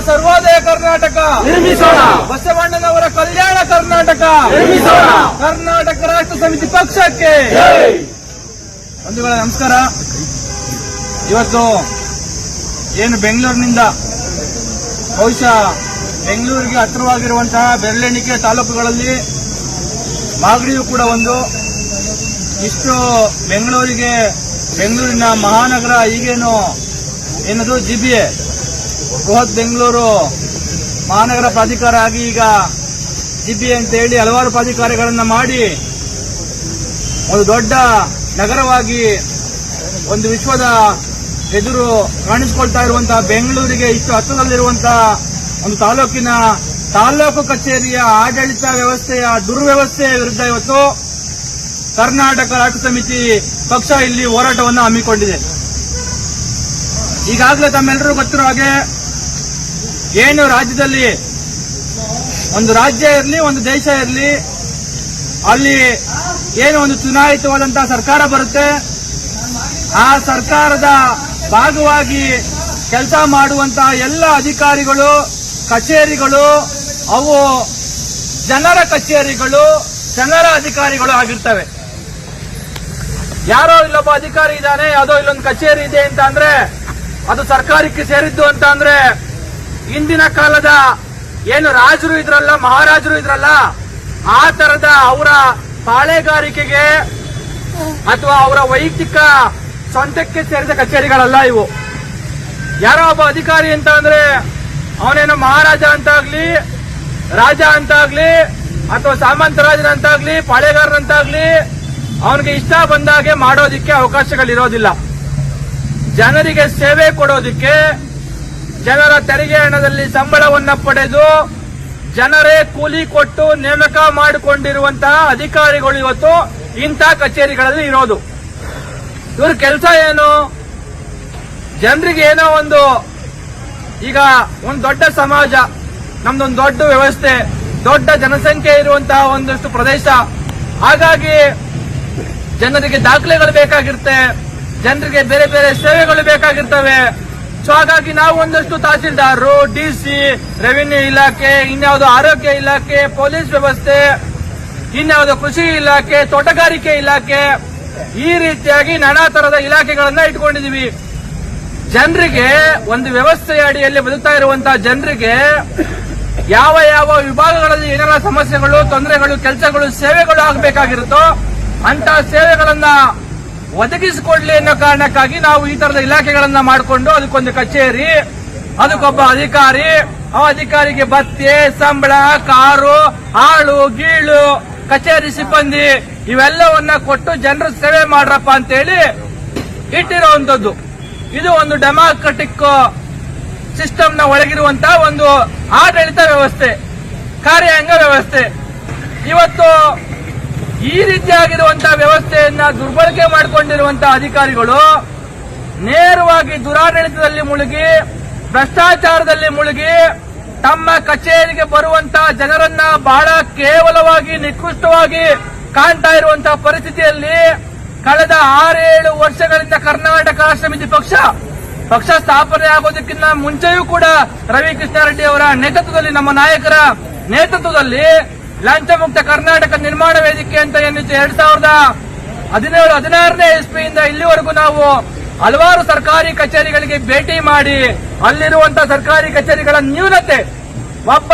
ಸರ್ವೋದಯ ಕರ್ನಾಟಕ ನಿರ್ಮಿಸೋಣ. ಬಸವಣ್ಣನವರ ಕಲ್ಯಾಣ ಕರ್ನಾಟಕ ನಿರ್ಮಿಸೋಣ. ಕರ್ನಾಟಕ ರಾಷ್ಟ್ರ ಸಮಿತಿ ಪಕ್ಷಕ್ಕೆ ಬಂಧುಗಳೇ ನಮಸ್ಕಾರ. ಇವತ್ತು ಏನು ಬೆಂಗಳೂರಿನಿಂದ ಬಹುಶಃ ಬೆಂಗಳೂರಿಗೆ ಹತ್ತಿರವಾಗಿರುವಂತಹ ಬೆರಳೆಣಿಕೆ ತಾಲೂಕುಗಳಲ್ಲಿ ಮಾಗಡಿಯೂ ಕೂಡ ಒಂದು. ಇಷ್ಟು ಬೆಂಗಳೂರಿನ ಮಹಾನಗರ ಈಗೇನು ಏನದು GBA ಬೃಹತ್ ಬೆಂಗಳೂರು ಮಹಾನಗರ ಪ್ರಾಧಿಕಾರ ಆಗಿ ಈಗ GBA ಅಂತ ಹೇಳಿ ಹಲವಾರು ಪ್ರಾಧಿಕಾರಗಳನ್ನು ಮಾಡಿ ಒಂದು ದೊಡ್ಡ ನಗರವಾಗಿ ಒಂದು ವಿಶ್ವದ ಎದುರು ಕಾಣಿಸಿಕೊಳ್ತಾ ಇರುವಂತಹ ಬೆಂಗಳೂರಿಗೆ ಇಷ್ಟು ಹತ್ತಿರದಲ್ಲಿರುವಂತಹ ಒಂದು ತಾಲೂಕು ಕಚೇರಿಯ ಆಡಳಿತ ವ್ಯವಸ್ಥೆಯ ದುರ್ವ್ಯವಸ್ಥೆಯ ವಿರುದ್ಧ ಇವತ್ತು ಕರ್ನಾಟಕ ರಾಷ್ಟ್ರ ಸಮಿತಿ ಪಕ್ಷ ಇಲ್ಲಿ ಹೋರಾಟವನ್ನು ಹಮ್ಮಿಕೊಂಡಿದೆ. ಈಗಾಗಲೇ ತಮ್ಮೆಲ್ಲರೂ ಗೊತ್ತಿರೋ ಹಾಗೆ ಏನು ರಾಜ್ಯದಲ್ಲಿ ಒಂದು ರಾಜ್ಯ ಇರಲಿ ಒಂದು ದೇಶ ಇರಲಿ ಅಲ್ಲಿ ಏನು ಒಂದು ಚುನಾಯಿತವಾದಂತಹ ಸರ್ಕಾರ ಬರುತ್ತೆ, ಆ ಸರ್ಕಾರದ ಭಾಗವಾಗಿ ಕೆಲಸ ಮಾಡುವಂತಹ ಎಲ್ಲ ಅಧಿಕಾರಿಗಳು ಕಚೇರಿಗಳು ಅವು ಜನರ ಕಚೇರಿಗಳು ಜನರ ಅಧಿಕಾರಿಗಳು ಆಗಿರ್ತವೆ. ಯಾರೋ ಇಲ್ಲೊಬ್ಬ ಅಧಿಕಾರಿ ಇದ್ದಾನೆ, ಯಾವುದೋ ಇಲ್ಲೊಂದು ಕಚೇರಿ ಇದೆ ಅಂತ ಅಂದ್ರೆ ಅದು ಸರ್ಕಾರಕ್ಕೆ ಸೇರಿದ್ದು ಅಂತ ಅಂದ್ರೆ ಇಂದಿನ ಕಾಲದ ಏನು ರಾಜರು ಇದ್ರಲ್ಲ ಮಹಾರಾಜರು ಇದ್ರಲ್ಲ ಆ ತರದ ಅವರ ಪಾಳೆಗಾರಿಕೆಗೆ ಅಥವಾ ಅವರ ವೈಯಕ್ತಿಕ ಸ್ವಂತಕ್ಕೆ ಸೇರಿದ ಕಚೇರಿಗಳಲ್ಲ ಇವು. ಯಾರೋ ಒಬ್ಬ ಅಧಿಕಾರಿ ಅಂತ ಅಂದ್ರೆ ಅವನೇನೋ ಮಹಾರಾಜ ಅಂತಾಗ್ಲಿ ರಾಜ ಅಂತಾಗ್ಲಿ ಅಥವಾ ಸಾಮಂತರಾಜನಂತಾಗ್ಲಿ ಪಾಳೆಗಾರನಂತಾಗ್ಲಿ ಅವನಿಗೆ ಇಷ್ಟ ಬಂದಾಗೆ ಮಾಡೋದಿಕ್ಕೆ ಅವಕಾಶಗಳಿರೋದಿಲ್ಲ. ಜನರಿಗೆ ಸೇವೆ ಕೊಡೋದಿಕ್ಕೆ ಜನರ ತೆರಿಗೆ ಹಣದಲ್ಲಿ ಸಂಬಳವನ್ನ ಪಡೆದು ಜನರೇ ಕೂಲಿ ಕೊಟ್ಟು ನೇಮಕ ಮಾಡಿಕೊಂಡಿರುವಂತಹ ಅಧಿಕಾರಿಗಳು ಇವತ್ತು ಇಂಥ ಕಚೇರಿಗಳಲ್ಲಿ ಇರೋದು. ಇವ್ರ ಕೆಲಸ ಏನು? ಜನರಿಗೆ ಏನೋ ಒಂದು ಈಗ ಒಂದು ದೊಡ್ಡ ಸಮಾಜ, ನಮ್ದೊಂದು ದೊಡ್ಡ ವ್ಯವಸ್ಥೆ, ದೊಡ್ಡ ಜನಸಂಖ್ಯೆ ಇರುವಂತಹ ಒಂದಷ್ಟು ಪ್ರದೇಶ, ಹಾಗಾಗಿ ಜನರಿಗೆ ದಾಖಲೆಗಳು ಬೇಕಾಗಿರುತ್ತೆ, ಜನರಿಗೆ ಬೇರೆ ಬೇರೆ ಸೇವೆಗಳು ಬೇಕಾಗಿರ್ತವೆ. ಸೊ ಹಾಗಾಗಿ ನಾವು ಒಂದಷ್ಟು ತಹಸೀಲ್ದಾರರು, DC, ರೆವಿನ್ಯೂ ಇಲಾಖೆ, ಇನ್ಯಾವುದೋ ಆರೋಗ್ಯ ಇಲಾಖೆ, ಪೊಲೀಸ್ ವ್ಯವಸ್ಥೆ, ಇನ್ಯಾವುದೋ ಕೃಷಿ ಇಲಾಖೆ, ತೋಟಗಾರಿಕೆ ಇಲಾಖೆ, ಈ ರೀತಿಯಾಗಿ ನಾನಾ ತರದ ಇಲಾಖೆಗಳನ್ನ ಇಟ್ಕೊಂಡಿದೀವಿ. ಜನರಿಗೆ ಒಂದು ವ್ಯವಸ್ಥೆಯ ಅಡಿಯಲ್ಲಿ ಬದುಕ್ತಾ ಇರುವಂತಹ ಜನರಿಗೆ ಯಾವ ಯಾವ ವಿಭಾಗಗಳಲ್ಲಿ ಏನೆಲ್ಲ ಸಮಸ್ಯೆಗಳು, ತೊಂದರೆಗಳು, ಕೆಲಸಗಳು, ಸೇವೆಗಳು ಆಗಬೇಕಾಗಿರುತ್ತೋ ಅಂತ ಸೇವೆಗಳನ್ನ ಒದಗಿಸಿಕೊಡ್ಲಿ ಅನ್ನೋ ಕಾರಣಕ್ಕಾಗಿ ನಾವು ಈ ತರದ ಇಲಾಖೆಗಳನ್ನ ಮಾಡಿಕೊಂಡು ಅದಕ್ಕೊಂದು ಕಚೇರಿ, ಅದಕ್ಕೊಬ್ಬ ಅಧಿಕಾರಿ, ಆ ಅಧಿಕಾರಿಗೆ ಭತ್ಯೆ, ಸಂಬಳ, ಕಾರು, ಆಳು ಗೀಳು, ಕಚೇರಿ ಸಿಬ್ಬಂದಿ ಇವೆಲ್ಲವನ್ನ ಕೊಟ್ಟು ಜನರ ಸೇವೆ ಮಾಡ್ರಪ್ಪ ಅಂತೇಳಿ ಇಟ್ಟಿರುವಂತದ್ದು. ಇದು ಒಂದು ಡೆಮಾಕ್ರೆಟಿಕ್ ಸಿಸ್ಟಮ್ನ ಒಳಗಿರುವಂತಹ ಒಂದು ಆಡಳಿತ ವ್ಯವಸ್ಥೆ, ಕಾರ್ಯಾಂಗ ವ್ಯವಸ್ಥೆ. ಇವತ್ತು ಈ ರೀತಿಯಾಗಿರುವಂತಹ ವ್ಯವಸ್ಥೆಯನ್ನ ದುರ್ಬಳಕೆ ಮಾಡಿಕೊಂಡಿರುವಂತಹ ಅಧಿಕಾರಿಗಳು ನೇರವಾಗಿ ದುರಾಡಳಿತದಲ್ಲಿ ಮುಳುಗಿ, ಭ್ರಷ್ಟಾಚಾರದಲ್ಲಿ ಮುಳುಗಿ, ತಮ್ಮ ಕಚೇರಿಗೆ ಬರುವಂತಹ ಜನರನ್ನ ಬಹಳ ಕೇವಲವಾಗಿ ನಿಕೃಷ್ಟವಾಗಿ ಕಾಣ್ತಾ ಇರುವಂತಹ ಪರಿಸ್ಥಿತಿಯಲ್ಲಿ ಕಳೆದ 6-7 ವರ್ಷಗಳಿಂದ ಕರ್ನಾಟಕ ರಾಷ್ಟ್ರ ಸಮಿತಿ ಪಕ್ಷ ಸ್ಥಾಪನೆ ಆಗೋದಕ್ಕಿಂತ ಮುಂಚೆಯೂ ಕೂಡ ರವಿ ಕೃಷ್ಣಾರೆಡ್ಡಿ ಅವರ ನೇತೃತ್ವದಲ್ಲಿ, ನಮ್ಮ ನಾಯಕರ ನೇತೃತ್ವದಲ್ಲಿ ಲಂಚ ಮುಕ್ತ ಕರ್ನಾಟಕ ನಿರ್ಮಾಣ ವೇದಿಕೆ ಅಂತ ಏನಿತ್ತು 2017-16ನೇ ಇಸ್ವಿಯಿಂದ ಇಲ್ಲಿವರೆಗೂ ನಾವು ಹಲವಾರು ಸರ್ಕಾರಿ ಕಚೇರಿಗಳಿಗೆ ಭೇಟಿ ಮಾಡಿ ಅಲ್ಲಿರುವಂತಹ ಸರ್ಕಾರಿ ಕಚೇರಿಗಳ ನ್ಯೂನತೆ, ಒಬ್ಬ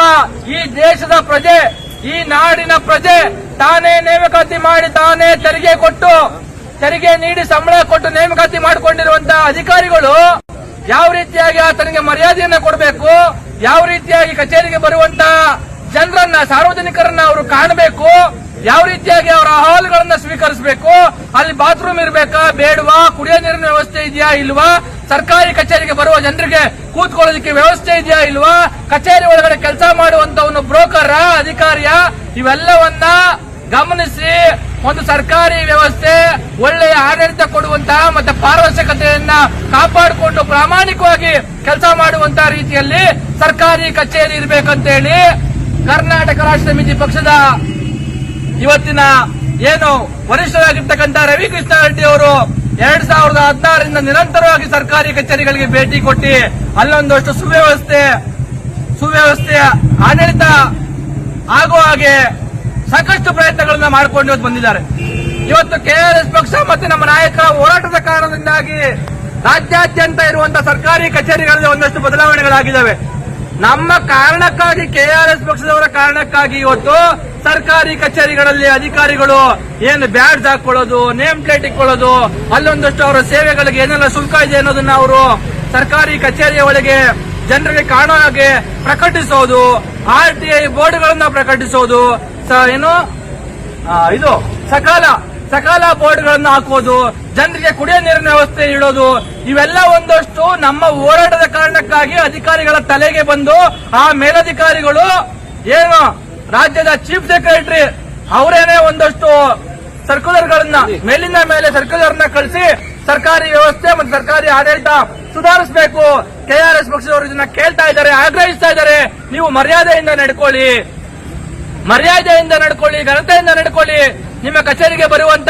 ಈ ದೇಶದ ಪ್ರಜೆ, ಈ ನಾಡಿನ ಪ್ರಜೆ ತಾನೇ ನೇಮಕಾತಿ ಮಾಡಿ ತಾನೇ ತೆರಿಗೆ ನೀಡಿ ಸಂಬಳ ಕೊಟ್ಟು ನೇಮಕಾತಿ ಮಾಡಿಕೊಂಡಿರುವಂತಹ ಅಧಿಕಾರಿಗಳು ಯಾವ ರೀತಿಯಾಗಿ ಆತನಿಗೆ ಮರ್ಯಾದೆಯನ್ನ ಕೊಡಬೇಕು, ಯಾವ ರೀತಿಯಾಗಿ ಕಚೇರಿಗೆ ಬರುವಂತಹ ಜನರನ್ನ, ಸಾರ್ವಜನಿಕರನ್ನ ಅವರು ಕಾಣಬೇಕು, ಯಾವ ರೀತಿಯಾಗಿ ಅವರ ಅಹವಾಲುಗಳನ್ನ ಸ್ವೀಕರಿಸಬೇಕು, ಅಲ್ಲಿ ಬಾತ್ರೂಮ್ ಇರಬೇಕಾ ಬೇಡವಾ, ಕುಡಿಯೋ ನೀರಿನ ವ್ಯವಸ್ಥೆ ಇದೆಯಾ ಇಲ್ವಾ, ಸರ್ಕಾರಿ ಕಚೇರಿಗೆ ಬರುವ ಜನರಿಗೆ ಕೂತ್ಕೊಳ್ಳೋದಕ್ಕೆ ವ್ಯವಸ್ಥೆ ಇದೆಯಾ ಇಲ್ವಾ, ಕಚೇರಿ ಒಳಗಡೆ ಕೆಲಸ ಮಾಡುವಂತವನು ಬ್ರೋಕರ್ ಅಧಿಕಾರಿಯ, ಇವೆಲ್ಲವನ್ನ ಗಮನಿಸಿ ಒಂದು ಸರ್ಕಾರಿ ವ್ಯವಸ್ಥೆ ಒಳ್ಳೆಯ ಆಡಳಿತ ಕೊಡುವಂತಹ ಮತ್ತೆ ಪಾರದರ್ಶಕತೆಯನ್ನ ಕಾಪಾಡಿಕೊಂಡು ಪ್ರಾಮಾಣಿಕವಾಗಿ ಕೆಲಸ ಮಾಡುವಂತಹ ರೀತಿಯಲ್ಲಿ ಸರ್ಕಾರಿ ಕಚೇರಿ ಇರಬೇಕಂತೇಳಿ ಕರ್ನಾಟಕ ರಾಷ್ಟ್ರ ಸಮಿತಿ ಪಕ್ಷದ ಇವತ್ತಿನ ಏನು ವರಿಷ್ಠರಾಗಿರ್ತಕ್ಕಂಥ ರವಿ ಕೃಷ್ಣಾರೆಡ್ಡಿ ಅವರು 2016ರಿಂದ ನಿರಂತರವಾಗಿ ಸರ್ಕಾರಿ ಕಚೇರಿಗಳಿಗೆ ಭೇಟಿ ಕೊಟ್ಟು ಅಲ್ಲೊಂದಷ್ಟು ಸುವ್ಯವಸ್ಥೆ, ಸುವ್ಯವಸ್ಥೆಯ ಆಡಳಿತ ಆಗುವ ಹಾಗೆ ಸಾಕಷ್ಟು ಪ್ರಯತ್ನಗಳನ್ನ ಮಾಡಿಕೊಂಡು ಬಂದಿದ್ದಾರೆ. ಇವತ್ತು ಕೆಆರ್ಎಸ್ ಪಕ್ಷ ಮತ್ತೆ ನಮ್ಮ ನಾಯಕರ ಹೋರಾಟದ ಕಾರಣದಿಂದಾಗಿ ರಾಜ್ಯಾದ್ಯಂತ ಇರುವಂತಹ ಸರ್ಕಾರಿ ಕಚೇರಿಗಳಲ್ಲಿ ಒಂದಷ್ಟು ಬದಲಾವಣೆಗಳಾಗಿದ್ದಾವೆ. ನಮ್ಮ ಕಾರಣಕ್ಕಾಗಿ, ಕೆಆರ್ಎಸ್ ಪಕ್ಷದವರ ಕಾರಣಕ್ಕಾಗಿ ಇವತ್ತು ಸರ್ಕಾರಿ ಕಚೇರಿಗಳಲ್ಲಿ ಅಧಿಕಾರಿಗಳು ಏನು ಬ್ಯಾಡ್ಜ್ ಹಾಕೊಳ್ಳೋದು, ನೇಮ್ ಪ್ಲೇಟ್ ಇಟ್ಕೊಳ್ಳೋದು, ಅಲ್ಲೊಂದಷ್ಟು ಅವರ ಸೇವೆಗಳಿಗೆ ಏನೆಲ್ಲ ಶುಲ್ಕ ಇದೆ ಅನ್ನೋದನ್ನ ಅವರು ಸರ್ಕಾರಿ ಕಚೇರಿಯ ಒಳಗೆ ಜನರಿಗೆ ಕಾಣೋ ಹಾಗೆ ಪ್ರಕಟಿಸೋದು, RTI ಬೋರ್ಡ್ಗಳನ್ನ ಪ್ರಕಟಿಸೋದು, ಇದು ಸಕಾಲ ಬೋರ್ಡ್ಗಳನ್ನು ಹಾಕೋದು, ಜನರಿಗೆ ಕುಡಿಯೋ ನೀರಿನ ವ್ಯವಸ್ಥೆ ಇಡೋದು, ಇವೆಲ್ಲ ಒಂದಷ್ಟು ನಮ್ಮ ಹೋರಾಟದ ಕಾರಣಕ್ಕಾಗಿ ಅಧಿಕಾರಿಗಳ ತಲೆಗೆ ಬಂದು ಆ ಮೇಲಧಿಕಾರಿಗಳು ಏನು ರಾಜ್ಯದ ಚೀಫ್ ಸೆಕ್ರೆಟರಿ ಅವರೇನೆ ಒಂದಷ್ಟು ಸರ್ಕ್ಯುಲರ್ಗಳನ್ನ ಮೇಲಿನ ಮೇಲೆ ಸರ್ಕ್ಯುಲರ್ನ ಕಳಿಸಿ ಸರ್ಕಾರಿ ವ್ಯವಸ್ಥೆ ಮತ್ತು ಸರ್ಕಾರಿ ಆಡಳಿತ ಸುಧಾರಿಸಬೇಕು. ಕೆಆರ್ಎಸ್ ಪಕ್ಷದವರು ಇದನ್ನ ಕೇಳ್ತಾ ಇದ್ದಾರೆ, ಆಗ್ರಹಿಸ್ತಾ ಇದ್ದಾರೆ. ನೀವು ಮರ್ಯಾದೆಯಿಂದ ನಡ್ಕೊಳ್ಳಿ, ಘನತೆಯಿಂದ ನಡ್ಕೊಳ್ಳಿ. ನಿಮ್ಮ ಕಚೇರಿಗೆ ಬರುವಂತ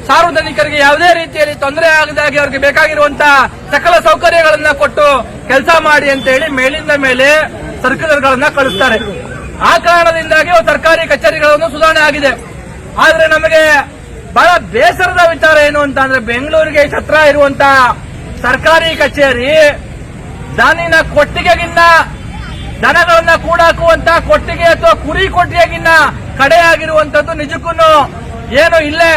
ಸಾರ್ವಜನಿಕರಿಗೆ ಯಾವುದೇ ರೀತಿಯಲ್ಲಿ ತೊಂದರೆ ಆಗದಾಗಿ ಅವರಿಗೆ ಬೇಕಾಗಿರುವಂತಹ ಸಕಲ ಸೌಕರ್ಯಗಳನ್ನ ಕೊಟ್ಟು ಕೆಲಸ ಮಾಡಿ ಅಂತ ಹೇಳಿ ಮೇಲಿಂದ ಮೇಲೆ ಸರ್ಕ್ಯುಲರ್ಗಳನ್ನ ಕಳಿಸ್ತಾರೆ. ಆ ಕಾರಣದಿಂದಾಗಿ ಸರ್ಕಾರಿ ಕಚೇರಿಗಳನ್ನು ಸುಧಾರಣೆ ಆಗಿದೆ. ಆದ್ರೆ ನಮಗೆ ಬಹಳ ಬೇಸರದ ವಿಚಾರ ಏನು ಅಂತ ಅಂದ್ರೆ, ಬೆಂಗಳೂರಿಗೆ ಹತ್ರ ಇರುವಂತಹ ಸರ್ಕಾರಿ ಕಚೇರಿ ದನಿನ ಕೊಟ್ಟಿಗೆಗಿನ್ನ, ದನಗಳನ್ನ ಕೂಡಾಕುವಂತ ಕೊಟ್ಟಿಗೆ ಅಥವಾ ಕುರಿ ಕೊಟ್ಟಿಗೆಗಿನ್ನ ಕಡೆಯಾಗಿರುವಂತದ್ದು ನಿಜಕ್ಕೂ ಏನು ಇಲ್ಲೇ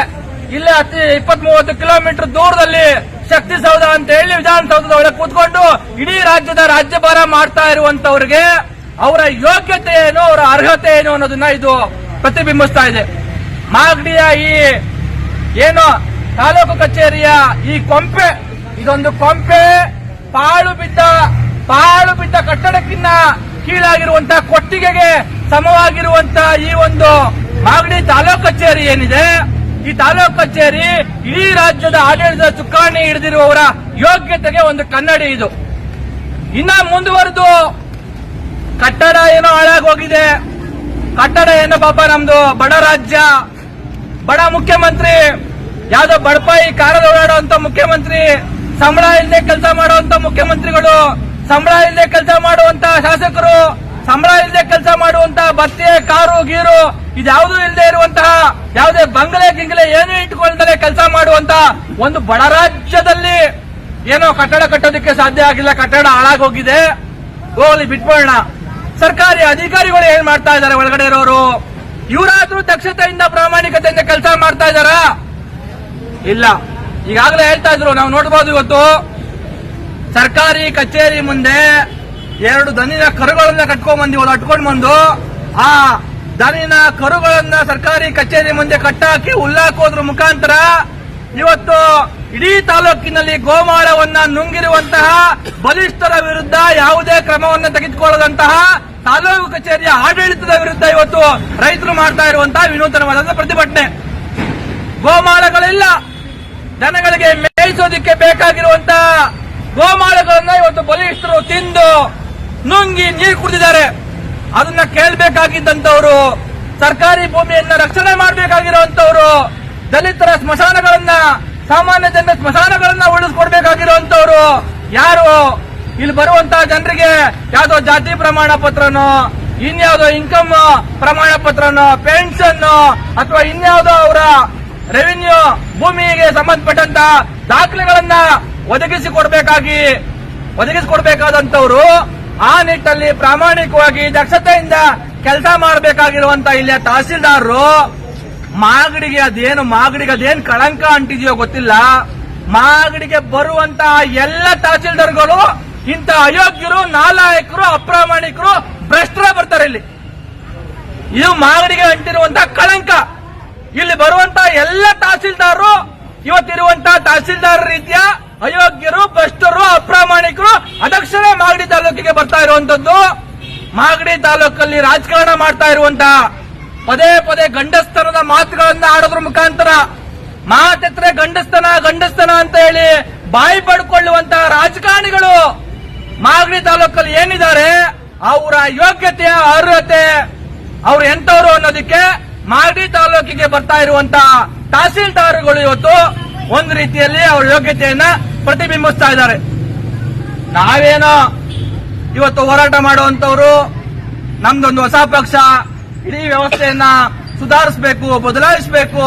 20-30 ಕಿಲೋಮೀಟರ್ ದೂರದಲ್ಲಿ ಶಕ್ತಿ ಸೌಧ ಅಂತ ಹೇಳಿ ವಿಧಾನಸೌಧದ ಒಳಗೆ ಕೂತ್ಕೊಂಡು ಇಡೀ ರಾಜ್ಯದ ರಾಜ್ಯಭಾರ ಮಾಡ್ತಾ ಇರುವಂತವ್ರಿಗೆ ಅವರ ಯೋಗ್ಯತೆ ಏನು, ಅವರ ಅರ್ಹತೆ ಏನು ಅನ್ನೋದನ್ನ ಇದು ಪ್ರತಿಬಿಂಬಿಸ್ತಾ ಇದೆ. ಮಾಗಡಿಯ ಈ ಏನು ತಾಲೂಕು ಕಚೇರಿಯ ಈ ಕೊಂಪೆ, ಇದೊಂದು ಕೊಂಪೆ ಪಾಳು ಬಿದ್ದ ಕಟ್ಟಡಕ್ಕಿಂತ ಕೀಳಾಗಿರುವಂತಹ ಕೊಟ್ಟಿಗೆಗೆ ಸಮವಾಗಿರುವಂತಹ ಈ ಒಂದು ಮಾಗಡಿ ತಾಲೂಕು ಕಚೇರಿ ಏನಿದೆ, ಈ ತಾಲೂಕು ಕಚೇರಿ ಇಡೀ ರಾಜ್ಯದ ಆಡಳಿತದ ಚುಕ್ಕಾಣಿ ಹಿಡಿದಿರುವವರ ಯೋಗ್ಯತೆಗೆ ಒಂದು ಕನ್ನಡಿ. ಇದು ಇನ್ನ ಮುಂದುವರೆದು ಕಟ್ಟಡ ಏನೋ ಹಾಳಾಗೋಗಿದೆ, ಕಟ್ಟಡ ಏನೋ ಪಾಪ ನಮ್ದು ಬಡ ರಾಜ್ಯ, ಬಡ ಮುಖ್ಯಮಂತ್ರಿ, ಯಾವ್ದೋ ಬಡಪಾಯಿ ಕಾರಲ್ಲಿ ಓಡಾಡುವಂತ ಮುಖ್ಯಮಂತ್ರಿ, ಸಂಬಳ ಇಲ್ಲದೆ ಕೆಲಸ ಮಾಡುವಂತ ಮುಖ್ಯಮಂತ್ರಿಗಳು, ಸಂಬಳ ಇಲ್ಲದೆ ಕೆಲಸ ಮಾಡುವಂತ ಶಾಸಕರು, ಸಂಬಳ ಇಲ್ಲದೆ ಕೆಲಸ ಮಾಡುವಂತ ಬತ್ತೆ ಕಾರು ಗೀರು ಇದ್ಯಾವುದೂ ಇಲ್ಲದೆ ಇರುವಂತಹ ಯಾವುದೇ ಬಂಗಲೆ ಗಿಂಗಲೆ ಏನೂ ಇಟ್ಕೊಳ್ದಲೆ ಕೆಲಸ ಮಾಡುವಂತ ಒಂದು ಬಡ ರಾಜ್ಯದಲ್ಲಿ ಏನೋ ಕಟ್ಟಡ ಕಟ್ಟೋದಕ್ಕೆ ಸಾಧ್ಯ ಆಗಿಲ್ಲ, ಕಟ್ಟಡ ಹಾಳಾಗೋಗಿದೆ. ಹೋಗ್ಲಿ ಬಿಟ್ಕೊಳ್ಳೋಣ. ಸರ್ಕಾರಿ ಅಧಿಕಾರಿಗಳು ಏನ್ ಮಾಡ್ತಾ ಇದ್ದಾರೆ ಒಳಗಡೆ ಇರೋರು? ಇವರಾದ್ರೂ ದಕ್ಷತೆಯಿಂದ ಪ್ರಾಮಾಣಿಕತೆಯಿಂದ ಕೆಲಸ ಮಾಡ್ತಾ ಇದ್ದಾರಾ? ಇಲ್ಲ. ಈಗಾಗಲೇ ಹೇಳ್ತಾ ಇದ್ರು, ನಾವು ನೋಡಬಹುದು ಇವತ್ತು ಸರ್ಕಾರಿ ಕಚೇರಿ ಮುಂದೆ 2 ದನಿನ ಕರುಗಳನ್ನ ಅಟ್ಕೊಂಡು ಬಂದು ಆ ದನಿನ ಕರುಗಳನ್ನ ಸರ್ಕಾರಿ ಕಚೇರಿ ಮುಂದೆ ಕಟ್ಟಾಕಿ ಹುಲ್ಲಾಕೋದ್ರ ಮುಖಾಂತರ ಇವತ್ತು ಇಡೀ ತಾಲೂಕಿನಲ್ಲಿ ಗೋಮಾಳವನ್ನ ನುಂಗಿರುವಂತಹ ಬಲಿಷ್ಠರ ವಿರುದ್ಧ ಯಾವುದೇ ಕ್ರಮವನ್ನು ತೆಗೆದುಕೊಳ್ಳದಂತಹ ತಾಲೂಕು ಕಚೇರಿಯ ಆಡಳಿತದ ವಿರುದ್ಧ ಇವತ್ತು ರೈತರು ಮಾಡ್ತಾ ಇರುವಂತಹ ವಿನೂತನವಾದ ಪ್ರತಿಭಟನೆ. ಗೋಮಾಳಗಳಿಲ್ಲ, ದನಗಳಿಗೆ ಮೇಯಿಸೋದಕ್ಕೆ ಬೇಕಾಗಿರುವಂತಹ ಗೋಮಾಳಗಳನ್ನ ಇವತ್ತು ಬಲಿಷ್ಠರು ತಿಂದು ನುಂಗಿ ನೀರು ಕುಡಿದಿದ್ದಾರೆ. ಅದನ್ನ ಕೇಳಬೇಕಾಗಿದ್ದಂತವರು, ಸರ್ಕಾರಿ ಭೂಮಿಯನ್ನ ರಕ್ಷಣೆ ಮಾಡಬೇಕಾಗಿರುವಂತವರು, ದಲಿತರ ಸ್ಮಶಾನಗಳನ್ನ, ಸಾಮಾನ್ಯ ಜನರ ಸ್ಮಶಾನಗಳನ್ನ ಉಳಿಸ್ಕೊಡ್ಬೇಕಾಗಿರುವಂತವರು ಯಾರು? ಇಲ್ಲಿ ಬರುವಂತಹ ಜನರಿಗೆ ಯಾವ್ದೋ ಜಾತಿ ಪ್ರಮಾಣ ಪತ್ರನೋ, ಇನ್ಯಾವುದೋ ಇನ್ಕಮ್ ಪ್ರಮಾಣ ಪತ್ರನೋ, ಪೆನ್ಷನ್ ಅಥವಾ ಇನ್ಯಾವುದೋ ಅವರ ರೆವಿನ್ಯೂ ಭೂಮಿಗೆ ಸಂಬಂಧಪಟ್ಟಂತ ದಾಖಲೆಗಳನ್ನ ಒದಗಿಸಿಕೊಡ್ಬೇಕಾದಂತವರು ಆ ನಿಟ್ಟಲ್ಲಿ ಪ್ರಾಮಾಣಿಕವಾಗಿ ದಕ್ಷತೆಯಿಂದ ಕೆಲಸ ಮಾಡಬೇಕಾಗಿರುವಂತ ಇಲ್ಲಿಯ ತಹಸೀಲ್ದಾರರು ಮಾಗಡಿಗೆ ಅದೇನು ಕಳಂಕ ಅಂಟಿದೆಯೋ ಗೊತ್ತಿಲ್ಲ. ಮಾಗಡಿಗೆ ಬರುವಂತಹ ಎಲ್ಲ ತಹಸೀಲ್ದಾರ್ಗಳು ಇಂಥ ಅಯೋಗ್ಯರು, ನಾಲಾಯಕರು, ಅಪ್ರಾಮಾಣಿಕರು, ಭ್ರಷ್ಟರ ಬರ್ತಾರೆ. ಇದು ಮಾಗಡಿಗೆ ಅಂಟಿರುವಂತಹ ಕಳಂಕ. ಇಲ್ಲಿ ಬರುವಂತಹ ಎಲ್ಲ ತಹಸೀಲ್ದಾರರು ಇವತ್ತಿರುವಂತಹ ತಹಸೀಲ್ದಾರ್ ರೀತಿಯ ಅಯೋಗ್ಯರು, ಭ್ರಷ್ಟರು, ಅಪ್ರಾಮಾಣಿಕರು, ಅದಕ್ಷರೇ ಮಾಗಡಿ ತಾಲೂಕಿಗೆ ಬರ್ತಾ ಇರುವಂತದ್ದು. ಮಾಗಡಿ ತಾಲೂಕಲ್ಲಿ ರಾಜಕಾರಣ ಮಾಡ್ತಾ ಇರುವಂತಹ ಪದೇ ಗಂಡಸ್ತನದ ಮಾತುಗಳನ್ನ ಆಡೋದ್ರ ಮುಖಾಂತರ ಮಾತೆತ್ತರೆ ಗಂಡಸ್ತನ ಅಂತ ಹೇಳಿ ಬಾಯಿ ಪಡ್ಕೊಳ್ಳುವಂತಹ ರಾಜಕಾರಣಿಗಳು ಮಾಗಡಿ ತಾಲೂಕಲ್ಲಿ ಏನಿದ್ದಾರೆ, ಅವರ ಯೋಗ್ಯತೆ, ಅರ್ಹತೆ, ಅವ್ರು ಎಂತವ್ರು ಅನ್ನೋದಕ್ಕೆ ಮಾಗಡಿ ತಾಲೂಕಿಗೆ ಬರ್ತಾ ಇರುವಂತಹ ತಹಸೀಲ್ದಾರ್ಗಳು ಇವತ್ತು ಒಂದು ರೀತಿಯಲ್ಲಿ ಅವರ ಯೋಗ್ಯತೆಯನ್ನ ಪ್ರತಿಬಿಂಬಿಸ್ತಾ ಇದ್ದಾರೆ. ನಾವೇನೋ ಇವತ್ತು ಹೋರಾಟ ಮಾಡುವಂತವರು ನಮ್ದೊಂದು ಹೊಸ ಪಕ್ಷ, ಇಡೀ ವ್ಯವಸ್ಥೆಯನ್ನ ಸುಧಾರಿಸಬೇಕು, ಬದಲಾಯಿಸಬೇಕು,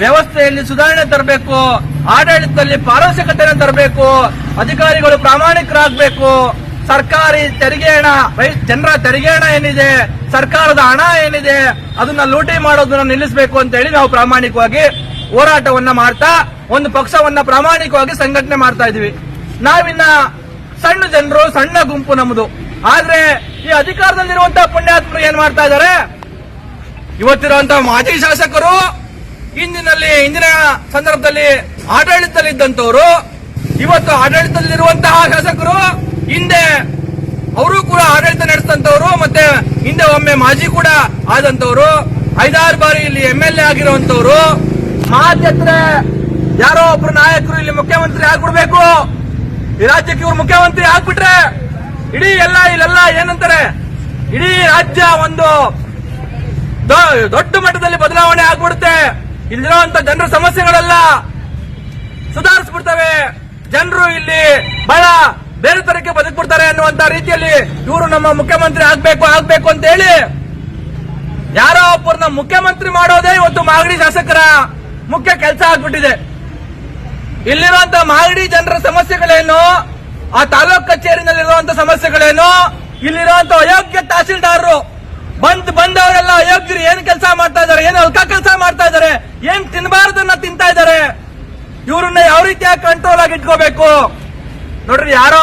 ವ್ಯವಸ್ಥೆಯಲ್ಲಿ ಸುಧಾರಣೆ ತರಬೇಕು, ಆಡಳಿತದಲ್ಲಿ ಪಾರದರ್ಶಕತೆಯನ್ನು ತರಬೇಕು, ಅಧಿಕಾರಿಗಳು ಪ್ರಾಮಾಣಿಕರಾಗಬೇಕು, ಸರ್ಕಾರಿ ತೆರಿಗೆ ಹಣ, ಜನರ ತೆರಿಗೆ ಹಣ ಏನಿದೆ, ಸರ್ಕಾರದ ಹಣ ಏನಿದೆ, ಅದನ್ನ ಲೂಟಿ ಮಾಡೋದನ್ನ ನಿಲ್ಲಿಸಬೇಕು ಅಂತ ಹೇಳಿ ನಾವು ಪ್ರಾಮಾಣಿಕವಾಗಿ ಹೋರಾಟವನ್ನ ಮಾಡ್ತಾ ಒಂದು ಪಕ್ಷವನ್ನ ಪ್ರಾಮಾಣಿಕವಾಗಿ ಸಂಘಟನೆ ಮಾಡ್ತಾ ಇದೀವಿ. ನಾವಿನ್ನ ಸಣ್ಣ ಜನರು, ಸಣ್ಣ ಗುಂಪು ನಮ್ಮದು. ಆದ್ರೆ ಈ ಅಧಿಕಾರದಲ್ಲಿರುವಂತಹ ಪುಣ್ಯಾತ್ಮರು ಏನ್ ಮಾಡ್ತಾ ಇದ್ದಾರೆ? ಇವತ್ತಿರುವಂತಹ ಮಾಜಿ ಶಾಸಕರು, ಹಿಂದಿನ ಸಂದರ್ಭದಲ್ಲಿ ಆಡಳಿತದಲ್ಲಿದ್ದಂತವರು, ಇವತ್ತು ಆಡಳಿತದಲ್ಲಿರುವಂತಹ ಶಾಸಕರು, ಹಿಂದೆ ಅವರು ಕೂಡ ಆಡಳಿತ ನಡೆಸಿದಂತವರು, ಮತ್ತೆ ಹಿಂದೆ ಒಮ್ಮೆ ಮಾಜಿ ಕೂಡ ಆದಂತವರು, 5-6 ಬಾರಿ ಇಲ್ಲಿ MLA ಆಗಿರುವಂತವರು, ಮಾತೆತ್ತರೆ ಯಾರೋ ಒಬ್ರು ನಾಯಕರು ಇಲ್ಲಿ ಮುಖ್ಯಮಂತ್ರಿ ಆಗ್ಬಿಡ್ಬೇಕು, ಈ ರಾಜ್ಯಕ್ಕೆ ಇವ್ರು ಮುಖ್ಯಮಂತ್ರಿ ಆಗ್ಬಿಟ್ರೆ ಇಲ್ಲೆಲ್ಲ ಏನಂತಾರೆ, ಇಡೀ ರಾಜ್ಯ ಒಂದು ದೊಡ್ಡ ಮಟ್ಟದಲ್ಲಿ ಬದಲಾವಣೆ ಆಗ್ಬಿಡುತ್ತೆ, ಇಲ್ಲಿರುವಂತ ಜನರ ಸಮಸ್ಯೆಗಳೆಲ್ಲ ಸುಧಾರಿಸ್ಬಿಡ್ತವೆ, ಜನರು ಇಲ್ಲಿ ಬಹಳ ಬೇರೆ ತರಕ್ಕೆ ಬದುಕ್ಬಿಡ್ತಾರೆ ಅನ್ನುವಂತ ರೀತಿಯಲ್ಲಿ ಇವರು ನಮ್ಮ ಮುಖ್ಯಮಂತ್ರಿ ಆಗ್ಬೇಕು ಅಂತ ಹೇಳಿ ಯಾರೋ ಒಬ್ಬರನ್ನ ಮುಖ್ಯಮಂತ್ರಿ ಮಾಡೋದೇ ಇವತ್ತು ಮಾಗಡಿ ಶಾಸಕರ ಮುಖ್ಯ ಕೆಲಸ ಆಗ್ಬಿಟ್ಟಿದೆ. ಇಲ್ಲಿರುವಂತ ಮಾಗಡಿ ಜನರ ಸಮಸ್ಯೆಗಳೇನು, ಆ ತಾಲೂಕ್ ಕಚೇರಿನಲ್ಲಿರುವಂತ ಸಮಸ್ಯೆಗಳೇನು, ಇಲ್ಲಿರುವಂತ ಅಯೋಗ್ಯ ತಹಸೀಲ್ದಾರರು ಬಂದವರೆಲ್ಲ ಅಯೋಗ್ಯರು ಏನ್ ಕೆಲಸ ಮಾಡ್ತಾ ಇದಾರೆ, ಏನು ಅಲ್ಕ ಕೆಲಸ ಮಾಡ್ತಾ ಇದಾರೆ, ಏನ್ ತಿನ್ನಬಾರ್ದನ್ನ ತಿಂತಾ ಇದಾರೆ, ಇವ್ರನ್ನ ಯಾವ ರೀತಿಯಾಗಿ ಕಂಟ್ರೋಲ್ ಆಗಿ ಇಟ್ಕೋಬೇಕು. ನೋಡ್ರಿ, ಯಾರೋ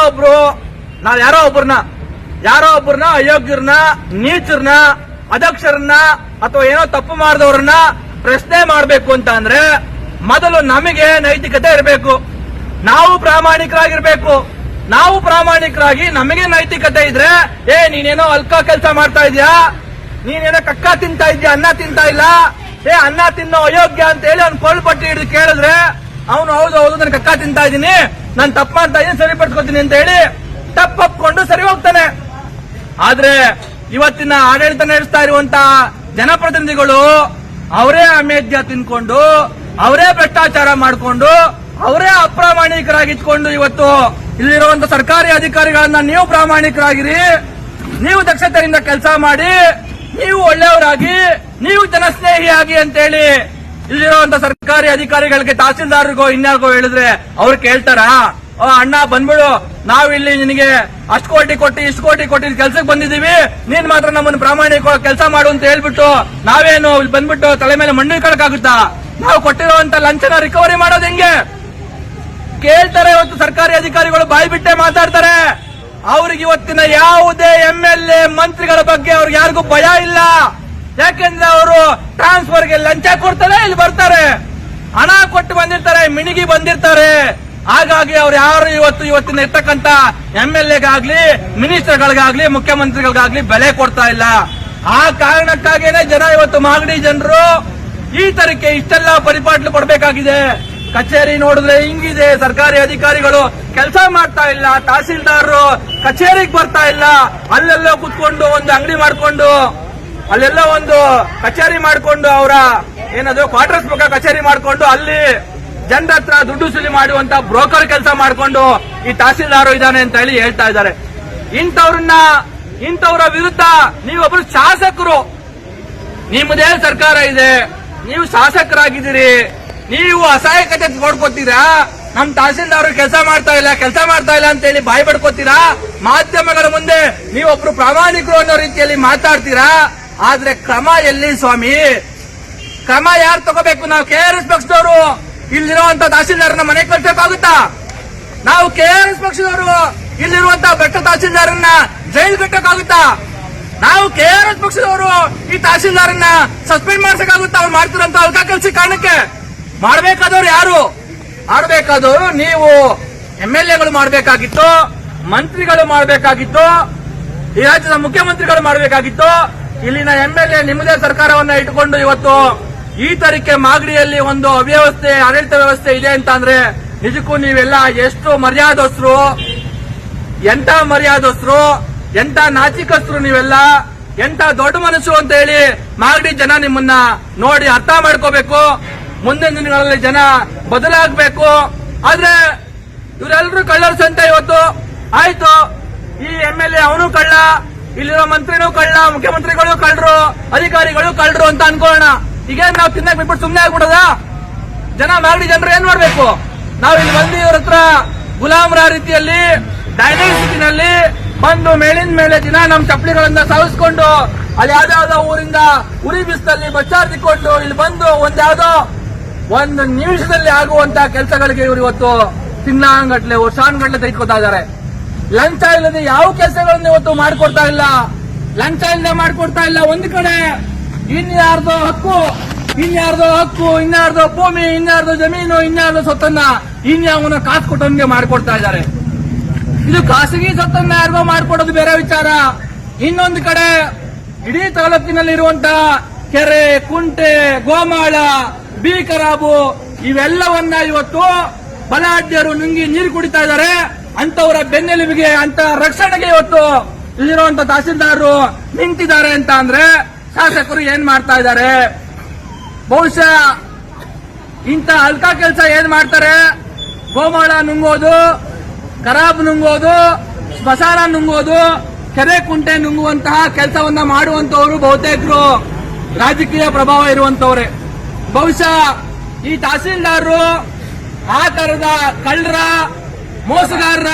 ಒಬ್ಬರನ್ನ ಅಯೋಗ್ಯರನ್ನ, ನೀಚರನ್ನ, ಅದಕ್ಷರನ್ನ ಅಥವಾ ಏನೋ ತಪ್ಪು ಮಾಡಿದವ್ರನ್ನ ಪ್ರಶ್ನೆ ಮಾಡಬೇಕು ಅಂತ ಅಂದ್ರೆ ಮೊದಲು ನಮಗೆ ನೈತಿಕತೆ ಇರಬೇಕು. ನಾವು ಪ್ರಾಮಾಣಿಕರಾಗಿ ನಮಗೆ ನೈತಿಕತೆ ಇದ್ರೆ, ನೀನೇನೋ ಅಲ್ಕ ಕೆಲಸ ಮಾಡ್ತಾ ಇದೀಯಾ, ನೀನೇನೋ ಕಕ್ಕ ತಿಂತಾ ಇದೀಯಾ, ಅನ್ನ ತಿಂತಾ ಇಲ್ಲ, ಅನ್ನ ತಿನ್ನೋ ಅಯೋಗ್ಯ ಅಂತ ಹೇಳಿ ಅವ್ನು ಕೊಳ್ಳು ಪಟ್ಟಿ ಹಿಡಿದು ಕೇಳಿದ್ರೆ ಅವನು ಹೌದು ನಾನು ಕಕ್ಕ ತಿಂತಾ ಇದ್ದೀನಿ, ನಾನು ತಪ್ಪು ಮಾಡ್ತಾ ಇದ್ದೀನಿ, ಸರಿಪಡಿಸ್ಕೊತೀನಿ ಅಂತ ಹೇಳಿ ತಪ್ಪೊಪ್ಕೊಂಡು ಸರಿ ಹೋಗ್ತಾನೆ. ಆದ್ರೆ ಇವತ್ತಿನ ಆಡಳಿತ ನಡೆಸ್ತಾ ಇರುವಂತ ಜನಪ್ರತಿನಿಧಿಗಳು ಅವರೇ ಅಮೇಧ್ಯ ತಿನ್ಕೊಂಡು, ಅವರೇ ಭ್ರಷ್ಟಾಚಾರ ಮಾಡಿಕೊಂಡು, ಅವರೇ ಅಪ್ರಾಮಾಣಿಕರಾಗಿಟ್ಕೊಂಡು ಇವತ್ತು ಇಲ್ಲಿರುವಂತ ಸರ್ಕಾರಿ ಅಧಿಕಾರಿಗಳನ್ನ ನೀವು ಪ್ರಾಮಾಣಿಕರಾಗಿರಿ, ನೀವು ದಕ್ಷತೆಯಿಂದ ಕೆಲಸ ಮಾಡಿ, ನೀವು ಒಳ್ಳೆಯವರಾಗಿ, ನೀವು ಜನಸ್ನೇಹಿಯಾಗಿ ಅಂತೇಳಿ ಇಲ್ಲಿರುವಂತ ಸರ್ಕಾರಿ ಅಧಿಕಾರಿಗಳಿಗೆ, ತಹಸೀಲ್ದಾರ್ರಿಗೋ ಇನ್ಯಾರಿಗೋ ಹೇಳಿದ್ರೆ ಅವ್ರು ಕೇಳ್ತಾರ? ಅಣ್ಣ ಬಂದ್ಬಿಡು, ನಾವಿಲ್ಲಿ ನಿನಗೆ ಅಷ್ಟು ಕೋಟಿ ಕೊಟ್ಟು ಇಷ್ಟು ಕೋಟಿ ಕೊಟ್ಟು ಕೆಲ್ಸಕ್ಕೆ ಬಂದಿದ್ದೀವಿ, ನೀನ್ ಮಾತ್ರ ನಮ್ಮನ್ನು ಪ್ರಾಮಾಣಿಕವಾಗಿ ಕೆಲಸ ಮಾಡು ಅಂತ ಹೇಳ್ಬಿಟ್ಟು ನಾವೇನು ಇಲ್ಲಿ ಬಂದ್ಬಿಟ್ಟು ತಲೆ ಮೇಲೆ ಮಣ್ಣು ಇಕ್ಕೊಳಕ್ಕಾಗುತ್ತಾ? ನಾವು ಕೊಟ್ಟಿರುವಂತ ಲಂಚನ ರಿಕವರಿ ಮಾಡೋದು ಹೆಂಗೆ ಕೇಳ್ತಾರೆ. ಇವತ್ತು ಸರ್ಕಾರಿ ಅಧಿಕಾರಿಗಳು ಬಾಯಿ ಬಿಟ್ಟೆ ಮಾತಾಡ್ತಾರೆ. ಅವ್ರಿಗೆ ಇವತ್ತಿನ ಯಾವುದೇ MLA ಮಂತ್ರಿಗಳ ಬಗ್ಗೆ ಅವ್ರಿಗೆ ಯಾರಿಗೂ ಭಯ ಇಲ್ಲ. ಯಾಕೆಂದ್ರೆ ಅವರು ಟ್ರಾನ್ಸ್ಫರ್ಗೆ ಲಂಚ ಕೊಡ್ತಾರೆ, ಇಲ್ಲಿ ಬರ್ತಾರೆ, ಹಣ ಕೊಟ್ಟು ಬಂದಿರ್ತಾರೆ, ಮಿಣಿಗಿ ಬಂದಿರ್ತಾರೆ. ಹಾಗಾಗಿ ಅವ್ರು ಯಾರು ಇವತ್ತಿನ ಇರ್ತಕ್ಕಂತ MLAಗಾಗ್ಲಿ, ಮಿನಿಸ್ಟರ್ಗಳಿಗಾಗ್ಲಿ, ಮುಖ್ಯಮಂತ್ರಿಗಳಿಗಾಗ್ಲಿ ಬೆಲೆ ಕೊಡ್ತಾ ಇಲ್ಲ. ಆ ಕಾರಣಕ್ಕಾಗಿಯೇ ಜನ ಇವತ್ತು ಮಾಗಡಿ ಜನರು ಈ ತರಕ್ಕೆ ಇಷ್ಟೆಲ್ಲ ಪರಿಪಾಟ್ಲು ಕೊಡಬೇಕಾಗಿದೆ. ಕಚೇರಿ ನೋಡಿದ್ರೆ ಹಿಂಗಿದೆ, ಸರ್ಕಾರಿ ಅಧಿಕಾರಿಗಳು ಕೆಲಸ ಮಾಡ್ತಾ ಇಲ್ಲ, ತಹಸೀಲ್ದಾರರು ಕಚೇರಿಗೆ ಬರ್ತಾ ಇಲ್ಲ, ಅಲ್ಲೆಲ್ಲೋ ಕುತ್ಕೊಂಡು ಒಂದು ಅಂಗಡಿ ಮಾಡ್ಕೊಂಡು, ಅಲ್ಲೆಲ್ಲ ಒಂದು ಕಚೇರಿ ಮಾಡ್ಕೊಂಡು, ಅವರ ಏನದು ಕ್ವಾರ್ಟರ್ಸ್ ಬಗ್ಗೆ ಕಚೇರಿ ಮಾಡ್ಕೊಂಡು ಅಲ್ಲಿ ಜನರ ಹತ್ರ ದುಡ್ಡು ಸುಲಿ ಮಾಡುವಂತ ಬ್ರೋಕರ್ ಕೆಲಸ ಮಾಡ್ಕೊಂಡು ಈ ತಹಸೀಲ್ದಾರು ಇದ್ದಾನೆ ಅಂತ ಹೇಳಿ ಹೇಳ್ತಾ ಇದ್ದಾರೆ. ಇಂಥವರ ವಿರುದ್ಧ ನೀವೊಬ್ರು ಶಾಸಕರು, ನಿಮ್ಮದೇ ಸರ್ಕಾರ ಇದೆ, ನೀವು ಶಾಸಕರಾಗಿದ್ದೀರಿ, ನೀವು ಅಸಹಾಯಕತೆ ನೋಡ್ಕೋತೀರಾ? ನಮ್ ತಹಸೀಲ್ದಾರ್ ಕೆಲಸ ಮಾಡ್ತಾ ಇಲ್ಲ ಅಂತ ಹೇಳಿ ಬಾಯಿ ಬಡ್ಕೋತೀರಾ? ಮಾಧ್ಯಮಗಳ ಮುಂದೆ ನೀವೊಬ್ರು ಪ್ರಾಮಾಣಿಕರು ಅನ್ನೋ ರೀತಿಯಲ್ಲಿ ಮಾತಾಡ್ತೀರಾ? ಆದ್ರೆ ಕ್ರಮ ಎಲ್ಲಿ ಸ್ವಾಮಿ? ಕ್ರಮ ಯಾರು ತಗೋಬೇಕು? ನಾವು KRS ಪಕ್ಷದವರು ಇಲ್ಲಿರುವಂತ ತಹಸೀಲ್ದಾರನ ಮನೆ ಕಟ್ಟಬೇಕಾಗುತ್ತಾ? ನಾವು KRS ಪಕ್ಷದವರು ಇಲ್ಲಿರುವಂತ ಬೆಟ್ಟ ತಹಸೀಲ್ದಾರನ್ನ ಜೈಲ್ ಕಟ್ಟಕ್ಕಾಗುತ್ತಾ? ನಾವು KRS ಪಕ್ಷದವರು ಈ ತಹಸೀಲ್ದಾರನ್ನ ಸಸ್ಪೆಂಡ್ ಮಾಡ್ಸಕ್ಕಾಗುತ್ತಾ? ಅವ್ರು ಮಾಡ್ತಿರಂತ ಅಲ್ಕ ಕೆಲ್ಸ ಕಾರಣಕ್ಕೆ ಮಾಡ್ಬೇಕಾದವ್ರು ಯಾರು? ಆಡ್ಬೇಕಾದವರು ನೀವು MLAಗಳು ಮಾಡಬೇಕಾಗಿತ್ತು, ಮಂತ್ರಿಗಳು ಮಾಡಬೇಕಾಗಿತ್ತು, ಈ ರಾಜ್ಯದ ಮುಖ್ಯಮಂತ್ರಿಗಳು ಮಾಡಬೇಕಾಗಿತ್ತು. ಇಲ್ಲಿನ MLA ನಿಮ್ಮದೇ ಸರ್ಕಾರವನ್ನ ಇಟ್ಟುಕೊಂಡು ಇವತ್ತು ಈ ತರಕ್ಕೆ ಮಾಗಡಿಯಲ್ಲಿ ಒಂದು ಅವ್ಯವಸ್ಥೆ, ಆಡಳಿತ ವ್ಯವಸ್ಥೆ ಇದೆ ಅಂತ ಅಂದ್ರೆ ನಿಜಕ್ಕೂ ನೀವೆಲ್ಲ ಎಷ್ಟು ಮರ್ಯಾದಸ್ಥರು, ಎಂತ ನಾಚಿಕಸ್ಥರು ನೀವೆಲ್ಲ, ಎಂತ ದೊಡ್ಡ ಮನಸ್ಸು ಅಂತ ಹೇಳಿ ಮಾಗಡಿ ಜನ ನಿಮ್ಮನ್ನ ನೋಡಿ ಅರ್ಥ ಮಾಡ್ಕೋಬೇಕು. ಮುಂದಿನ ದಿನಗಳಲ್ಲಿ ಜನ ಬದಲಾಗಬೇಕು. ಆದ್ರೆ ಇವರೆಲ್ಲರೂ ಕಳ್ಳರ ಸಂತೆ. ಇವತ್ತು ಆಯ್ತು, ಈ MLA ಅವನು ಕಳ್ಳ, ಇಲ್ಲಿರೋ ಮಂತ್ರಿನೂ ಕಳ್ಳ, ಮುಖ್ಯಮಂತ್ರಿಗಳು ಕಳ್ಳರು, ಅಧಿಕಾರಿಗಳು ಕಳ್ಳರು ಅಂತ ಅನ್ಕೊಳ್ಳೋಣ. ಈಗೇನ್ ನಾವು ತಿನ್ನಕ್ ಬಿಟ್ಬಿಟ್ಟು ಸುಮ್ಮನೆ ಆಗ್ಬಿಡೋದ? ಮಾಗಡಿ ಜನರು ಏನ್ ಮಾಡ್ಬೇಕು? ನಾವು ಇಲ್ಲಿ ಬಂದು ಇವ್ರ ಹತ್ರ ಗುಲಾಮರ ರೀತಿಯಲ್ಲಿ ಡೈನೈಸಿಟಿನಲ್ಲಿ ಬಂದು ಮೇಲಿನ ಮೇಲೆ ದಿನ ನಮ್ ಚಪ್ಪಲಿಗಳನ್ನ ಸಾಗಿಸ್ಕೊಂಡು ಅಲ್ಲಿ ಯಾವ್ದಾವ್ದೋ ಊರಿಂದ ಉರಿ ಬಿಸಿಲಲ್ಲಿ ಬಚ್ಚಾರ್ತಿಕೊಂಡು ಇಲ್ಲಿ ಬಂದು ಒಂದು ನಿಮಿಷದಲ್ಲಿ ಆಗುವಂತ ಕೆಲಸಗಳಿಗೆ ಇವರು ಇವತ್ತು ತಿಂಗಳಾನ್ಗಟ್ಲೆ ವರ್ಷಾನ್ಗಟ್ಲೆ ತೆಗೆದುಕೊತಾ ಇದ್ದಾರೆ. ಲಂಚ ಇಲ್ಲದೆ ಯಾವ ಕೆಲಸಗಳನ್ನ ಇವತ್ತು ಮಾಡ್ಕೊಡ್ತಾ ಇಲ್ಲ. ಲಂಚ ಇಲ್ಲದೆ ಮಾಡ್ಕೊಡ್ತಾ ಇಲ್ಲ. ಒಂದು ಕಡೆ ಇನ್ಯಾರ್ದೋ ಹಕ್ಕು, ಇನ್ಯಾರ್ದೋ ಭೂಮಿ, ಇನ್ಯಾರ್ದೋ ಜಮೀನು, ಇನ್ಯಾರ್ದೋ ಸ್ವತ್ತನ್ನ ಇನ್ಯಾವನ ಕಾಸು ಕೊಟ್ಟವನಿಗೆ ಮಾಡ್ಕೊಡ್ತಾ ಇದ್ದಾರೆ. ಇದು ಖಾಸಗಿ ಸ್ವತ್ತನ್ನ ಯಾರಿಗೋ ಮಾಡ್ಕೊಡೋದು ಬೇರೆ ವಿಚಾರ. ಇನ್ನೊಂದು ಕಡೆ ಇಡೀ ತಾಲೂಕಿನಲ್ಲಿರುವಂತ ಕೆರೆ, ಕುಂಟೆ, ಗೋಮಾಳ, ಬೀಕರಾಬು ಇವೆಲ್ಲವನ್ನ ಇವತ್ತು ಬಲಾಢ್ಯರು ನುಂಗಿ ನೀರು ಕುಡಿತಾ ಇದ್ದಾರೆ. ಅಂತವರ ಬೆನ್ನೆಲುಬಿಗೆ, ಅಂತ ರಕ್ಷಣೆಗೆ ಇವತ್ತು ಇಲ್ಲಿರುವಂತ ತಹಸೀಲ್ದಾರರು ನಿಂತಿದ್ದಾರೆ ಅಂತ ಅಂದ್ರೆ ಶಾಸಕರು ಏನ್ ಮಾಡ್ತಾ ಇದ್ದಾರೆ? ಬಹುಶಃ ಇಂಥ ಹಲ್ಕ ಕೆಲಸ ಏನ್ ಮಾಡ್ತಾರೆ? ಗೋಮಾಳ ನುಂಗೋದು, ಖರಾಬ್ ನುಂಗೋದು, ಸ್ಮಶಾನ ನುಂಗೋದು, ಕೆರೆ ಕುಂಟೆ ನುಂಗುವಂತಹ ಕೆಲಸವನ್ನ ಮಾಡುವಂತವರು ಬಹುತೇಕರು ರಾಜಕೀಯ ಪ್ರಭಾವ ಇರುವಂತವ್ರೆ. ಬಹುಶಃ ಈ ತಹಸೀಲ್ದಾರರು ಆ ತರದ ಕಳ್ಳರ, ಮೋಸಗಾರರ,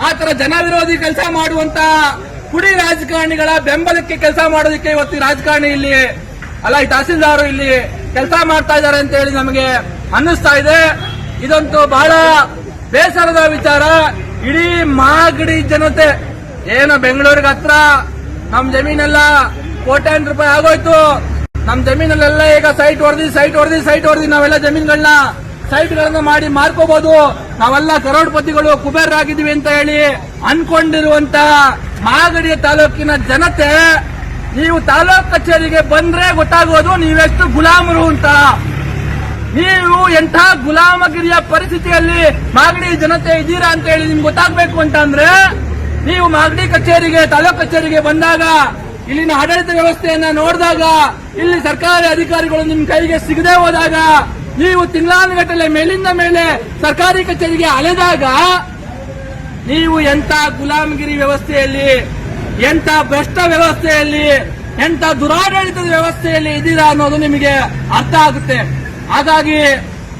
ಆ ತರ ಜನ ವಿರೋಧಿ ಕೆಲಸ ಮಾಡುವಂತ ಕುಡಿ ರಾಜಕಾರಣಿಗಳ ಬೆಂಬಲಕ್ಕೆ ಕೆಲಸ ಮಾಡೋದಕ್ಕೆ ಇವತ್ತು ರಾಜಕಾರಣಿ ಇಲ್ಲಿ ಅಲ್ಲ, ಈ ತಹಸೀಲ್ದಾರರು ಇಲ್ಲಿ ಕೆಲಸ ಮಾಡ್ತಾ ಇದ್ದಾರೆ ಅಂತ ಹೇಳಿ ನಮಗೆ ಅನ್ನಿಸ್ತಾ ಇದೆ. ಇದಂತೂ ಬಹಳ ಬೇಸರದ ವಿಚಾರ. ಇಡೀ ಮಾಗಡಿ ಜನತೆ ಏನು ಬೆಂಗಳೂರಿಗೆ ಹತ್ರ ನಮ್ ಜಮೀನೆಲ್ಲ ಕೋಟ್ಯಾಂತರ ರೂಪಾಯಿ ಆಗೋಯ್ತು. ನಮ್ ಜಮೀನಲ್ಲೆಲ್ಲ ಈಗ ಸೈಟ್ ಹೊಡೆದಿ ನಾವೆಲ್ಲ ಜಮೀನುಗಳನ್ನ ಸೈಟ್ಗಳನ್ನ ಮಾಡಿ ಮಾರ್ಕೋಬಹುದು, ನಾವೆಲ್ಲ ಕರೋಡ್ಪತಿಗಳು, ಕುಬೇರರಾಗಿದ್ದೀವಿ ಅಂತ ಹೇಳಿ ಅನ್ಕೊಂಡಿರುವಂತ ಮಾಗಡಿಯ ತಾಲೂಕಿನ ಜನತೆ, ನೀವು ತಾಲೂಕ್ ಕಚೇರಿಗೆ ಬಂದ್ರೆ ಗೊತ್ತಾಗೋದು ನೀವೆಷ್ಟು ಗುಲಾಮರು ಅಂತ. ನೀವು ಎಂಥ ಗುಲಾಮಗಿರಿಯ ಪರಿಸ್ಥಿತಿಯಲ್ಲಿ ಮಾಗಡಿ ಜನತೆ ಇದ್ದೀರಾ ಅಂತ ಹೇಳಿ ನಿಮ್ಗೆ ಗೊತ್ತಾಗಬೇಕು ಅಂತ ಅಂದ್ರೆ ನೀವು ಮಾಗಡಿ ಕಚೇರಿಗೆ, ತಾಲೂಕ್ ಕಚೇರಿಗೆ ಬಂದಾಗ, ಇಲ್ಲಿನ ಆಡಳಿತ ವ್ಯವಸ್ಥೆಯನ್ನ ನೋಡಿದಾಗ, ಇಲ್ಲಿ ಸರ್ಕಾರಿ ಅಧಿಕಾರಿಗಳು ನಿಮ್ ಕೈಗೆ ಸಿಗದೆ ಹೋದಾಗ, ನೀವು ತಿಂಗಳಾನುಗಟ್ಟಲೆ ಮೇಲಿಂದ ಮೇಲೆ ಸರ್ಕಾರಿ ಕಚೇರಿಗೆ ಅಲೆದಾಗ ನೀವು ಎಂಥ ಗುಲಾಮಗಿರಿ ವ್ಯವಸ್ಥೆಯಲ್ಲಿ, ಎಂಥ ಭ್ರಷ್ಟ ವ್ಯವಸ್ಥೆಯಲ್ಲಿ, ಎಂಥ ದುರಾಡಳಿತದ ವ್ಯವಸ್ಥೆಯಲ್ಲಿ ಇದ್ದೀರಾ ಅನ್ನೋದು ನಿಮಗೆ ಅರ್ಥ ಆಗುತ್ತೆ. ಹಾಗಾಗಿ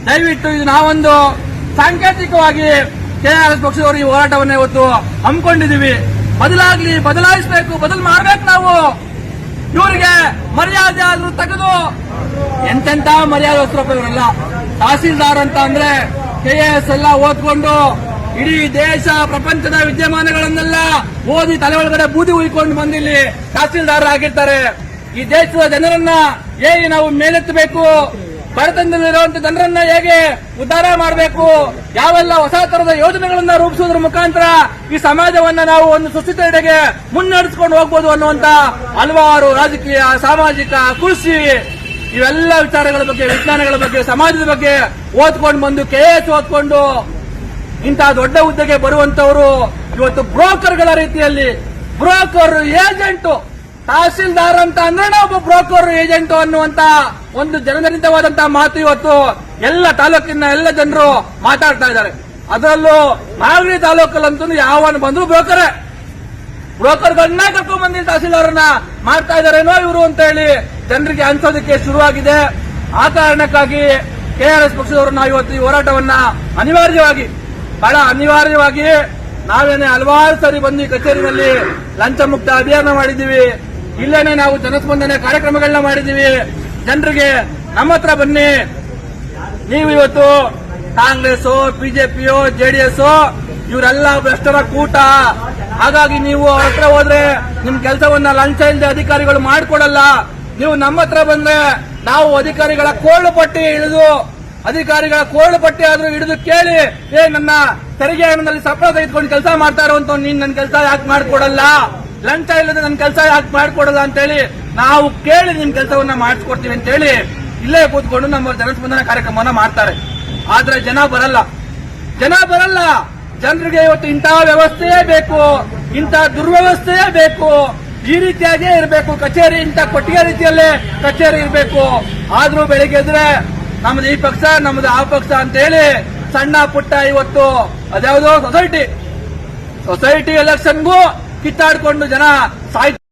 ದಯವಿಟ್ಟು ಇದು ನಾವೊಂದು ಸಾಂಕೇತಿಕವಾಗಿ ಕೆಆರ್ಎಸ್ ಪಕ್ಷದವರು ಈ ಹೋರಾಟವನ್ನು ಇವತ್ತು ಹಮ್ಮಿಕೊಂಡಿದ್ದೀವಿ. ಬದಲಾಯಿಸಬೇಕು, ಬದಲು ಮಾಡ್ಬೇಕು. ನಾವು ಇವರಿಗೆ ಮರ್ಯಾದೆ ಆದ್ರೂ ತೆಗೆದು ಎಂತೆಂತ ಮರ್ಯಾದೆಲ್ಲ ತಹಸೀಲ್ದಾರ್ ಅಂತ ಅಂದ್ರೆ ಕೆಎಎಸ್ ಎಲ್ಲ ಓದ್ಕೊಂಡು ಇಡೀ ದೇಶ ಪ್ರಪಂಚದ ವಿದ್ಯಮಾನಗಳನ್ನೆಲ್ಲ ಓದಿ ತಲೆ ಒಳಗಡೆ ಬೂದಿ ಉಯ್ಕೊಂಡು ಬಂದಿಲ್ಲಿ ತಹಸೀಲ್ದಾರರಾಗಿರ್ತಾರೆ. ಈ ದೇಶದ ಜನರನ್ನ ಹೇಗೆ ನಾವು ಮೇಲೆತ್ತಬೇಕು, ಬಡತನದಲ್ಲಿರುವಂತ ಜನರನ್ನ ಹೇಗೆ ಉದ್ಧಾರ ಮಾಡಬೇಕು, ಯಾವೆಲ್ಲ ಹೊಸ ತರದ ಯೋಜನೆಗಳನ್ನ ರೂಪಿಸುವುದರ ಮುಖಾಂತರ ಈ ಸಮಾಜವನ್ನ ನಾವು ಒಂದು ಸುಸ್ಥಿತಿಯೆಡೆಗೆ ಮುನ್ನಡೆಸಿಕೊಂಡು ಹೋಗ್ಬೋದು ಅನ್ನುವಂತ ಹಲವಾರು ರಾಜಕೀಯ, ಸಾಮಾಜಿಕ, ಕೃಷಿ ಇವೆಲ್ಲ ವಿಚಾರಗಳ ಬಗ್ಗೆ, ವಿಜ್ಞಾನಗಳ ಬಗ್ಗೆ, ಸಮಾಜದ ಬಗ್ಗೆ ಓದ್ಕೊಂಡು ಬಂದು ಕೆಎಎಸ್ ಓದ್ಕೊಂಡು ಇಂತಹ ದೊಡ್ಡ ಹುದ್ದೆಗೆ ಬರುವಂತವರು ಇವತ್ತು ಬ್ರೋಕರ್ಗಳ ರೀತಿಯಲ್ಲಿ, ಬ್ರೋಕರ್ ಏಜೆಂಟ್, ತಹಸೀಲ್ದಾರ್ ಅಂತ ಅಂದ್ರೆ ಒಬ್ಬ ಬ್ರೋಕರ್ ಏಜೆಂಟ್ ಅನ್ನುವಂತ ಒಂದು ಜನಜನಿತವಾದಂತಹ ಮಾತು ಇವತ್ತು ಎಲ್ಲ ತಾಲೂಕಿನ ಎಲ್ಲ ಜನರು ಮಾತಾಡ್ತಾ ಇದ್ದಾರೆ. ಅದರಲ್ಲೂ ಮಾಗಡಿ ತಾಲೂಕಲ್ಲಂತೂ ಯಾವನು ಬಂದ್ರು ಬ್ರೋಕರ್ಗಳನ್ನ ಕರ್ಕೊಂಡ್ ಬಂದು ತಹಸೀಲ್ದಾರನ್ನ ಮಾಡ್ತಾ ಇದಾರೇನೋ ಇವರು ಅಂತ ಹೇಳಿ ಜನರಿಗೆ ಅನ್ಸೋದಕ್ಕೆ ಶುರುವಾಗಿದೆ. ಆ ಕಾರಣಕ್ಕಾಗಿ ಕೆಆರ್ಎಸ್ ಪಕ್ಷದವರು ನಾವು ಇವತ್ತು ಈ ಹೋರಾಟವನ್ನ ಬಹಳ ಅನಿವಾರ್ಯವಾಗಿ ನಾವೇನೆ ಹಲವಾರು ಸಾರಿ ಬಂದು ಈ ಕಚೇರಿನಲ್ಲಿ ಲಂಚ ಮುಕ್ತ ಅಭಿಯಾನ ಮಾಡಿದ್ದೀವಿ. ಇಲ್ಲೇನೆ ನಾವು ಜನಸ್ಪಂದನೆ ಕಾರ್ಯಕ್ರಮಗಳನ್ನ ಮಾಡಿದ್ದೀವಿ. ಜನರಿಗೆ ನಮ್ಮ ಹತ್ರ ಬನ್ನಿ, ನೀವು ಇವತ್ತು ಕಾಂಗ್ರೆಸ್, ಬಿಜೆಪಿಯೋ, ಜೆಡಿಎಸ್ ಇವರೆಲ್ಲ ಭ್ರಷ್ಟರ ಕೂಟ, ಹಾಗಾಗಿ ನೀವು ಅವ್ರ ಹತ್ರ ಹೋದ್ರೆ ನಿಮ್ ಕೆಲಸವನ್ನ ಲಂಚ ಇಲ್ಲದೆ ಅಧಿಕಾರಿಗಳು ಮಾಡ್ಕೊಡಲ್ಲ. ನೀವು ನಮ್ಮ ಹತ್ರ ಬಂದ್ರೆ ನಾವು ಅಧಿಕಾರಿಗಳ ಕೋಳು ಪಟ್ಟಿ ಆದ್ರೂ ಹಿಡಿದು ಕೇಳಿ, ನನ್ನ ತೆರಿಗೆ ಹಣದಲ್ಲಿ ಸಪ್ಲ ತೆಗೆದುಕೊಂಡು ಕೆಲಸ ಮಾಡ್ತಾ ಇರುವಂತ ನೀನ್ ನನ್ನ ಕೆಲಸ ಯಾಕೆ ಮಾಡ್ಕೊಡಲ್ಲ, ಲಂಚ ಇಲ್ಲದೆ ನನ್ನ ಕೆಲಸ ಯಾಕೆ ಮಾಡ್ಕೊಡಲ್ಲ ಅಂತ ಹೇಳಿ ನಾವು ಕೇಳಿ ನಿಮ್ ಕೆಲಸವನ್ನ ಮಾಡಿಸ್ಕೊಡ್ತೀವಿ ಅಂತ ಹೇಳಿ ಇಲ್ಲೇ ಕೂತ್ಕೊಂಡು ನಮ್ಮ ಜನಸ್ಪಂದನ ಕಾರ್ಯಕ್ರಮವನ್ನ ಮಾಡ್ತಾರೆ. ಆದ್ರೆ ಜನ ಬರಲ್ಲ. ಜನರಿಗೆ ಇವತ್ತು ಇಂತಹ ವ್ಯವಸ್ಥೆಯೇ ಬೇಕು, ಇಂತಹ ದುರ್ವ್ಯವಸ್ಥೆಯೇ ಬೇಕು, ಈ ರೀತಿಯಾಗೇ ಇರಬೇಕು ಕಚೇರಿ, ಇಂಥ ಕೊಟ್ಟಿಗೆ ರೀತಿಯಲ್ಲೇ ಕಚೇರಿ ಇರಬೇಕು. ಆದ್ರೂ ಬೆಳಿಗ್ಗೆ ಎದ್ರೆ ನಮ್ದು ಈ ಪಕ್ಷ, ನಮ್ದು ಆ ಪಕ್ಷ ಅಂತ ಹೇಳಿ ಸಣ್ಣ ಪುಟ್ಟ ಇವತ್ತು ಅದ್ಯಾವುದೋ ಸೊಸೈಟಿ ಎಲೆಕ್ಷನ್ಗೂ ಕಿತ್ತಾಡ್ಕೊಂಡು ಜನ ಸಾಯ್